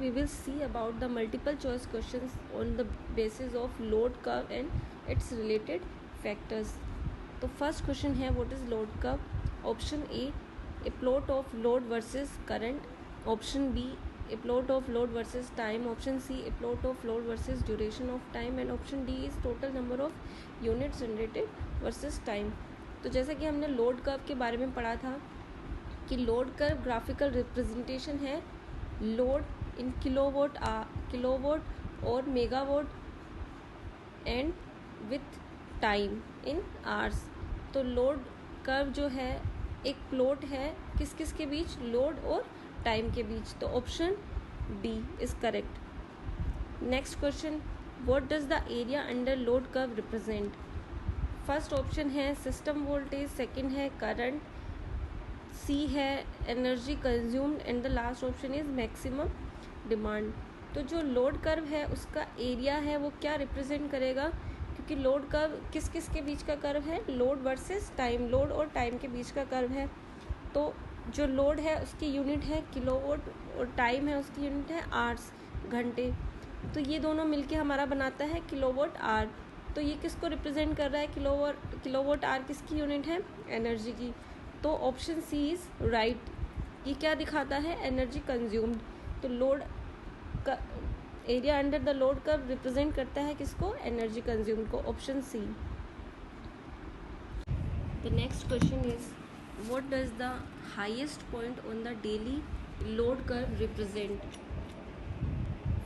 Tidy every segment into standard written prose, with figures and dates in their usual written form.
we will see about the multiple choice questions on the basis of load curve and its related factors. तो first question है what is load curve. Option A plot of load versus current. Option B a plot of load versus time. Option C a plot of load versus duration of time. And option D is total number of units generated versus time. तो जैसा कि हमने load curve के बारे में पढ़ा था कि लोड कर्व ग्राफिकल रिप्रेजेंटेशन है लोड इन किलोवाट और megawatt and with time in hours. तो लोड कर्व जो है एक प्लॉट है किस किस के बीच, लोड और टाइम के बीच. तो option D is correct. Next question, what does the area under load curve represent. First option है सिस्टम वोल्टेज, सेकंड है करंट, सी है energy consumed and the last option is maximum demand. तो जो load curve है उसका area है वो क्या रिप्रेजेंट करेगा, क्योंकि लोड कर्व किस किस के बीच का कर्व है, लोड वर्सेस टाइम, लोड और टाइम के बीच का कर्व है. तो जो लोड है उसकी यूनिट है किलोवाट और टाइम है उसकी यूनिट है आवर्स, घंटे. तो ये दोनों मिलके हमारा बनाता है किलोवाट आवर. तो ये किसको रिप्रेजेंट कर रहा है, किलोवाट आवर किसकी यूनिट है, एनर्जी की. तो ऑप्शन सी इज राइट. ये क्या दिखाता है, एनर्जी कंज्यूम्ड. तो लोड का area under the load curve represent करता है किसको, एनर्जी कंज्यूम्ड को. Option C. The next question is what does the highest point on the daily load curve represent.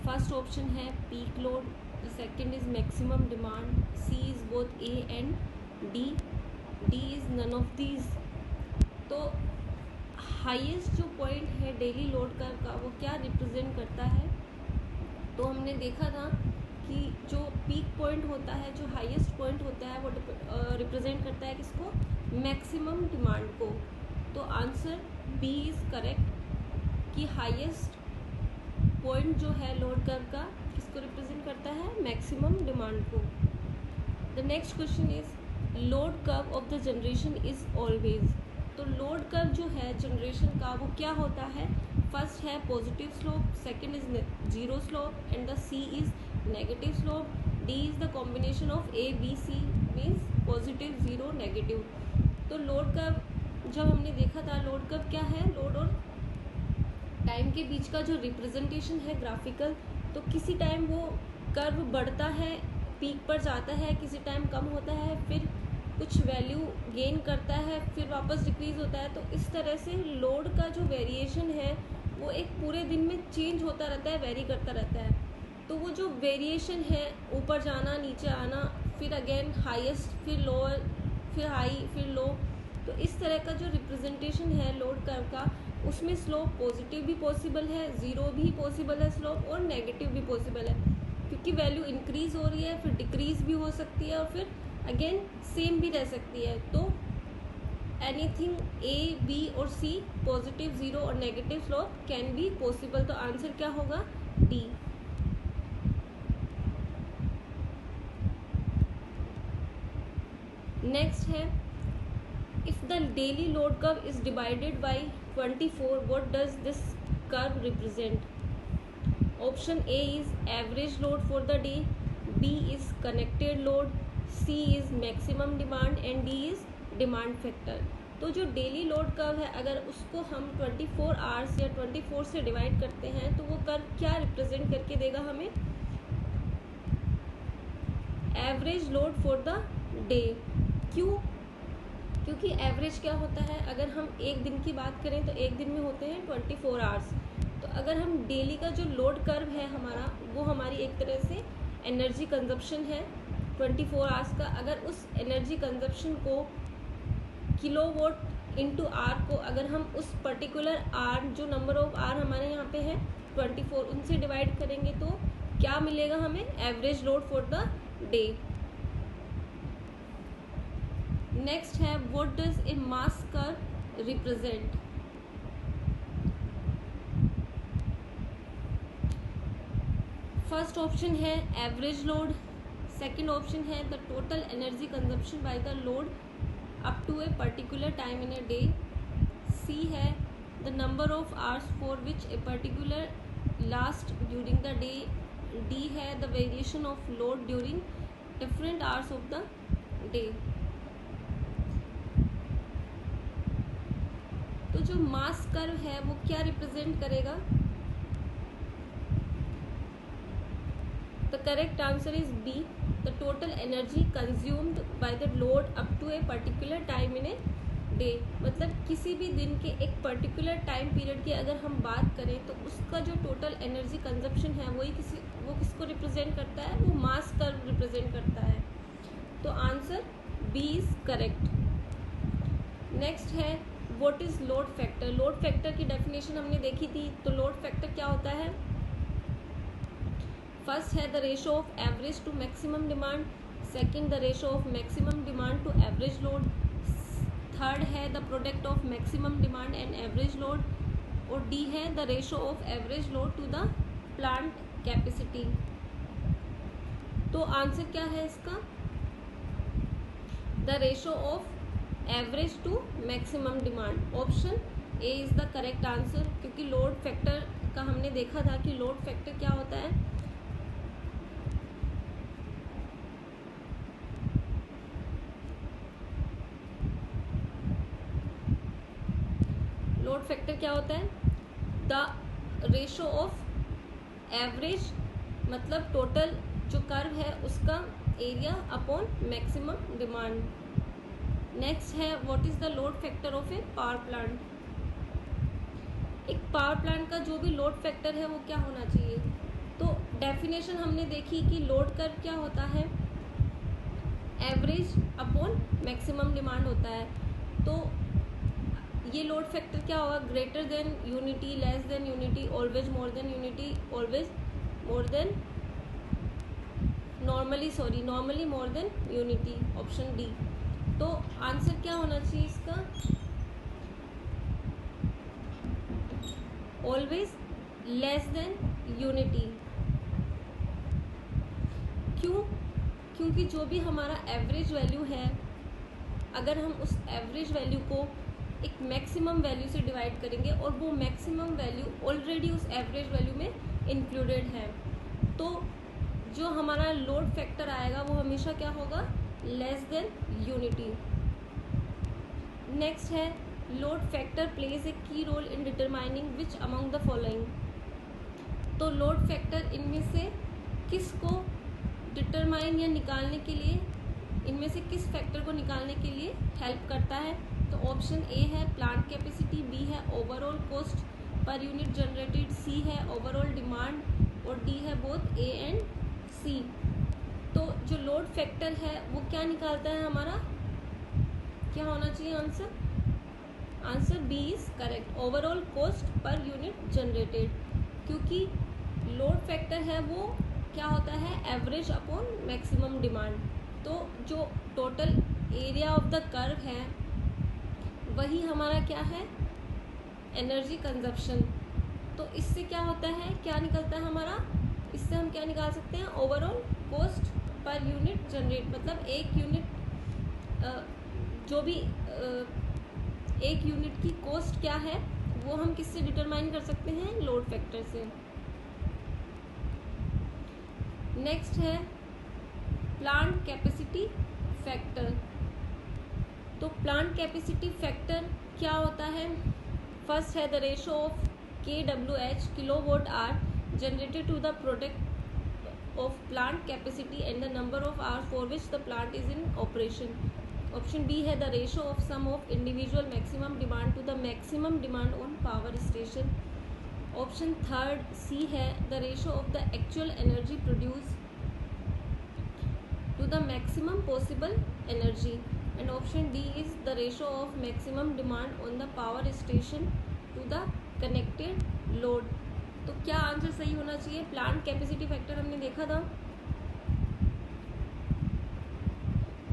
First option है peak load, the second is maximum demand, C is both A and D, D is none of these. तो highest जो point है daily load curve का वो क्या represent करता है. तो हमने देखा था कि जो पीक पॉइंट होता है, जो हाईएस्ट पॉइंट होता है वो रिप्रेजेंट करता है किसको, मैक्सिमम डिमांड को. तो आंसर बी इज करेक्ट कि हाईएस्ट पॉइंट जो है लोड कर्व का किसको रिप्रेजेंट करता है, मैक्सिमम डिमांड को. The next question is load curve of the generation is always. तो लोड कर्व जो है जनरेशन का वो क्या होता है, फर्स्ट है positive slope, second is zero slope and the C is negative slope, D is the combination of A B C means positive zero negative. तो लोड कर्व जब हमने देखा था, लोड कर्व क्या है, लोड और टाइम के बीच का जो रिप्रेजेंटेशन है ग्राफिकल. तो किसी टाइम वो कर्व बढ़ता है, पीक पर जाता है, किसी टाइम कम होता है, फिर कुछ वैल्यू गेन करता है, फिर वापस डिक्रीज होता है. तो इस तरह से लोड का जो वेरिएशन है वो एक पूरे दिन में चेंज होता रहता है, वेरी करता रहता है. तो वो जो वेरिएशन है, ऊपर जाना नीचे आना, फिर अगेन हाईएस्ट, फिर लोअर, फिर हाई, फिर लो. तो इस तरह का जो रिप्रेजेंटेशन है लोड कर्व का, उसमें स्लोप पॉजिटिव भी पॉसिबल है, ज़ीरो भी पॉसिबल है स्लोप, और नेगेटिव भी पॉसिबल है, क्योंकि वैल्यू इंक्रीज हो रही है, फिर डिक्रीज भी हो सकती है, और फिर अगेन सेम भी रह सकती है. तो एनीथिंग ए बी और सी, पॉजिटिव, जीरो और negative slope can be possible. तो आंसर क्या होगा, डी. नेक्स्ट है if the daily load curve is divided by 24, what does this curve represent. Option A is average load for the day, B is connected load, C is maximum demand and D is demand factor. तो जो daily load curve है अगर उसको हम 24 hours या 24 से divide करते हैं तो वो कर्व क्या रिप्रेजेंट करके देगा हमें, average load for the day. क्यों, क्योंकि एवरेज क्या होता है, अगर हम एक दिन की बात करें तो एक दिन में होते हैं 24 आवर्स. तो अगर हम डेली का जो लोड कर्व है हमारा, वो हमारी एक तरह से एनर्जी कंजप्शन है 24 आवर्स का. अगर उस एनर्जी कंजप्शन को किलोवाट इंटू आर को अगर हम उस पर्टिकुलर आर, जो नंबर ऑफ आर हमारे यहाँ पे है 24, उनसे डिवाइड करेंगे तो क्या मिलेगा हमें, average load for the day. Next है what does a mass curve represent. First option है एवरेज लोड, सेकंड ऑप्शन है the total energy consumption by the load up to a particular time in a day, C है the number of hours for which a particular last during the day, D है the variation of load during different hours of the day. तो जो mass curve है वो क्या represent करेगा? The correct answer is B, the total energy consumed by the load up to a particular time in a day. मतलब किसी भी दिन के एक पर्टिकुलर टाइम पीरियड की अगर हम बात करें तो उसका जो टोटल एनर्जी कंजप्शन है वो किसको रिप्रेजेंट करता है? वो मास कर्व रिप्रेजेंट करता है। तो answer B is correct. Next है what is load factor. Load factor की डेफिनेशन हमने देखी थी। तो लोड फैक्टर क्या होता है? फर्स्ट है the ratio of average to maximum demand, second the ratio of maximum demand to average load, third है the product of maximum demand and average load, और डी है the ratio of average load to the plant capacity. तो answer क्या है इसका? The ratio of average to maximum demand. Option A is the correct answer, क्योंकि load factor का हमने देखा था कि लोड फैक्टर क्या होता है? लोड फैक्टर क्या होता है? द रेशो ऑफ एवरेज, मतलब टोटल जो कर्व है उसका area upon maximum demand. Next है what is the load factor of a power plant. एक पावर प्लांट का जो भी लोड फैक्टर है वो क्या होना चाहिए? तो डेफिनेशन हमने देखी कि लोड कर्व क्या होता है? एवरेज अपॉन मैक्सिमम डिमांड होता है। तो ये लोड फैक्टर क्या होगा? Greater than unity, less than unity, always more than unity, always more than normally more than unity. Option D. तो आंसर क्या होना चाहिए इसका? Always less than unity. क्यों? क्योंकि जो भी हमारा एवरेज वैल्यू है, अगर हम उस एवरेज वैल्यू को एक मैक्सिमम वैल्यू से डिवाइड करेंगे और वो मैक्सिमम वैल्यू ऑलरेडी उस एवरेज वैल्यू में इंक्लूडेड है, तो जो हमारा लोड फैक्टर आएगा वो हमेशा क्या होगा? Less than unity. नेक्स्ट है load factor plays a key role in determining which among the following. तो लोड फैक्टर इनमें से किसको डिटरमाइन या निकालने के लिए, इनमें से किस फैक्टर को निकालने के लिए हेल्प करता है? तो ऑप्शन ए है प्लांट कैपेसिटी, बी है overall cost per unit generated, C है ओवरऑल डिमांड और डी है बोथ ए एंड सी। तो जो लोड फैक्टर है वो क्या निकालता है हमारा? क्या होना चाहिए answer? Answer B is correct, overall cost per unit generated. क्योंकि लोड फैक्टर है वो क्या होता है? Average upon maximum demand. तो जो total area of the curve है वही हमारा क्या है? Energy consumption. तो इससे क्या होता है? क्या निकलता है हमारा? इससे हम क्या निकाल सकते हैं? Overall cost per unit generate. मतलब एक यूनिट जो भी एक यूनिट की कॉस्ट क्या है वो हम किससे डिटरमाइन कर सकते हैं? लोड फैक्टर से। नेक्स्ट है प्लांट कैपेसिटी फैक्टर। तो प्लांट कैपेसिटी फैक्टर क्या होता है? फर्स्ट है the ratio of KWH kilowatt hour generated to the product of plant capacity and the number of hours for which the plant is in operation. Option B है the ratio of sum of individual maximum demand to the maximum demand on power station. Option third C है the ratio of the actual energy produce to the maximum possible energy, and option D is the ratio of maximum demand on the power station to the connected load। तो क्या answer सही होना चाहिए? Plant capacity factor हमने देखा था,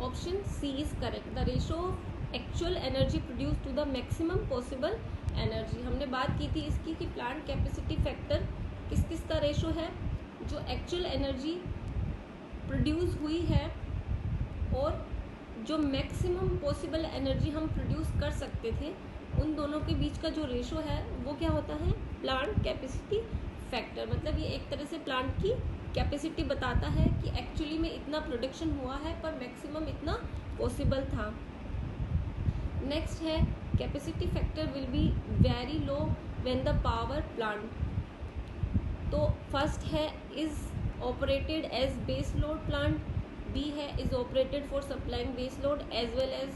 option C is correct, the ratio of actual energy produce to the maximum possible energy. हमने बात की थी इसकी कि प्लांट कैपेसिटी फैक्टर किस किस का रेशो है? जो एक्चुअल एनर्जी प्रोड्यूस हुई है और जो मैक्सिमम पॉसिबल एनर्जी हम प्रोड्यूस कर सकते थे, उन दोनों के बीच का जो रेशो है वो क्या होता है? प्लांट कैपेसिटी फैक्टर, मतलब ये एक तरह से प्लांट की कैपेसिटी बताता है कि एक्चुअली में इतना प्रोडक्शन हुआ है पर मैक्सिमम इतना पॉसिबल था। नेक्स्ट है capacity factor will be very low when the power plant, तो फर्स्ट है is operated as base load plant, B है is operated for supplying base load as well as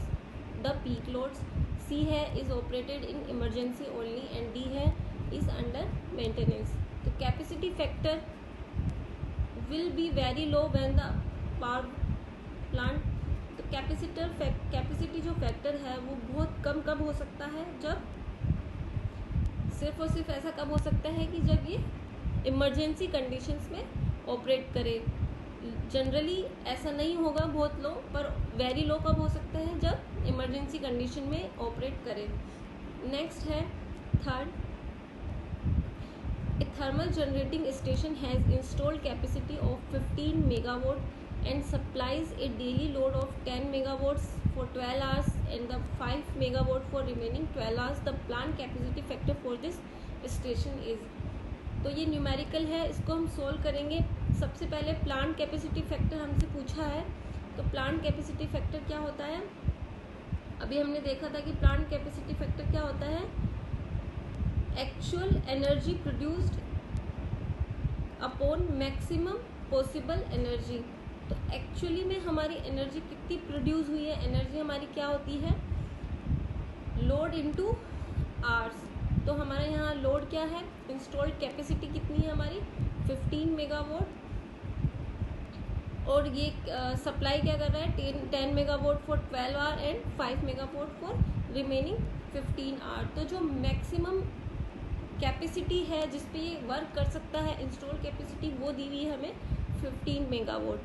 the peak loads, C है is operated in emergency only and D है is under maintenance. तो capacity factor will be very low when the power plant, तो capacity जो factor है वो बहुत कम हो सकता है, जब सिर्फ और सिर्फ ऐसा कब हो सकता है कि जब ये इमरजेंसी कंडीशंस में ऑपरेट करे। जनरली ऐसा नहीं होगा बहुत लो, पर वेरी लो कब हो सकता है, जब इमरजेंसी कंडीशन में ऑपरेट करे। नेक्स्ट है third, A thermal generating station has installed capacity of 15 megawatt and supplies a daily load of 10 megawatts for 12 hours and the 5 megawatt for remaining 12 hours. The plant capacity factor for this station is, तो ये numerical है, इसको हम solve करेंगे। सबसे पहले plant capacity factor हमसे पूछा है, तो प्लांट कैपेसिटी फैक्टर क्या होता है, अभी हमने देखा था कि प्लांट कैपेसिटी फैक्टर क्या होता है, actual energy produced upon maximum possible energy. तो एक्चुअली में हमारी एनर्जी कितनी प्रोड्यूस हुई है, एनर्जी हमारी क्या होती है, लोड इनटू आवर्स। तो हमारे यहाँ लोड क्या है, इंस्टॉल्ड कैपेसिटी कितनी है हमारी 15 मेगावाट, और ये सप्लाई क्या कर रहा है 10 megawatt for 12 hour and 5 megawatt for remaining 15 hour. तो जो मैक्सिमम कैपेसिटी है जिस पे ये वर्क कर सकता है, इंस्टॉल कैपेसिटी, वो दी हुई है हमें 15 मेगावाट।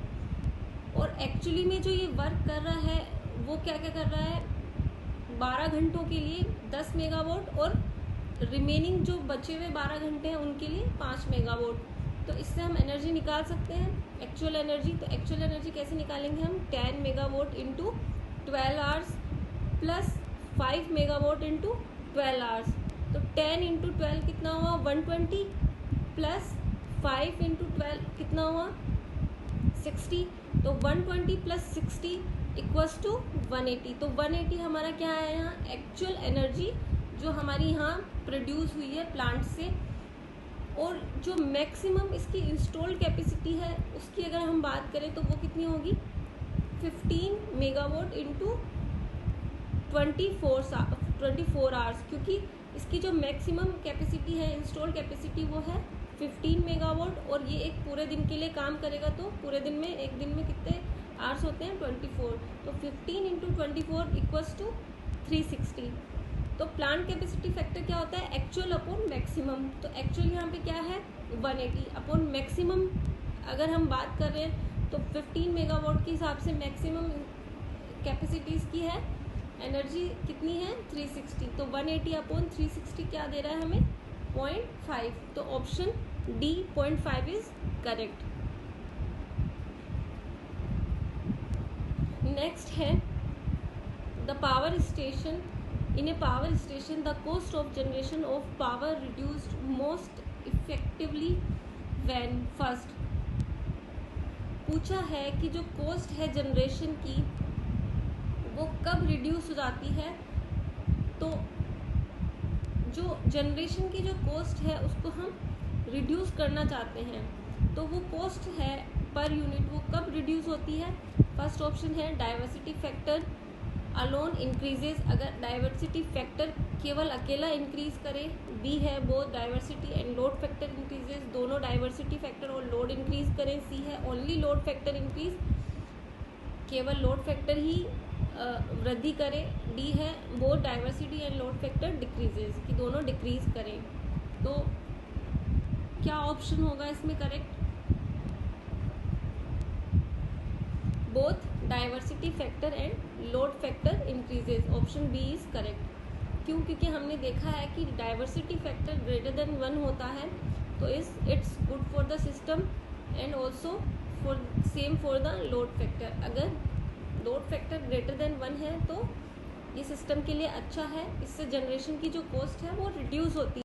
और एक्चुअली में जो ये वर्क कर रहा है वो क्या क्या कर रहा है, 12 घंटों के लिए 10 मेगावाट और रिमेनिंग जो बचे हुए 12 घंटे हैं उनके लिए 5 मेगावाट। तो इससे हम एनर्जी निकाल सकते हैं एक्चुअल एनर्जी। तो एक्चुअल एनर्जी कैसे निकालेंगे हम, 10 megawatt into 12 hours plus 5 megawatt into 12 hours. तो 10 इंटू 12 कितना हुआ 120 प्लस 5 इंटू 12 कितना हुआ 60। तो 120 प्लस 60 इक्वल्स टू 180। तो 180 हमारा क्या है यहाँ, एक्चुअल एनर्जी जो हमारी यहाँ प्रोड्यूस हुई है प्लांट से। और जो मैक्सिमम इसकी इंस्टॉल्ड कैपेसिटी है उसकी अगर हम बात करें तो वो कितनी होगी 15 मेगावाट इंटू 24 आवर्स, क्योंकि इसकी जो मैक्सिमम कैपेसिटी है इंस्टॉल्ड कैपेसिटी वो है 15 मेगावाट, और ये एक पूरे दिन के लिए काम करेगा। तो पूरे दिन में, एक दिन में कितने आवर्स होते हैं 24, तो 15 इंटू 24 इक्वल्स टू 360। तो प्लांट कैपेसिटी फैक्टर क्या होता है, एक्चुअल अपॉन मैक्सिमम। तो एक्चुअल यहाँ पे क्या है 180 अपॉन मैक्सिमम। अगर हम बात कर रहे हैं तो 15 मेगावाट के हिसाब से मैक्सिमम कैपेसिटी इसकी है, एनर्जी कितनी है 360। तो 180 अपॉन 360 क्या दे रहा है हमें 0.5। तो option D 0.5 is correct. Next है the power station. In a power station, the cost of generation of power reduced most effectively when first, पूछा है कि जो कॉस्ट है जनरेशन की वो कब रिड्यूस हो जाती है। तो जो जनरेशन की जो कॉस्ट है उसको हम रिड्यूस करना चाहते हैं, तो वो कॉस्ट है पर यूनिट वो कब रिड्यूस होती है। फर्स्ट ऑप्शन है डाइवर्सिटी फैक्टर अलोन इंक्रीजेज, अगर डाइवर्सिटी फैक्टर केवल अकेला इंक्रीज करे। बी है both diversity and load factor increases, दोनों डाइवर्सिटी फैक्टर और लोड इंक्रीज करें। सी है ओनली लोड फैक्टर इंक्रीज, केवल लोड फैक्टर ही वृद्धि करे। डी है both diversity and load factor decreases, कि दोनों डिक्रीज करें। तो क्या ऑप्शन होगा इसमें correct, both diversity factor and load factor increases, option B is correct. क्यों, क्योंकि हमने देखा है कि डाइवर्सिटी फैक्टर ग्रेटर देन 1 होता है तो it's good for the system and also same for the load factor. अगर लोड फैक्टर ग्रेटर देन 1 है तो ये सिस्टम के लिए अच्छा है, इससे जनरेशन की जो कॉस्ट है वो रिड्यूस होती है।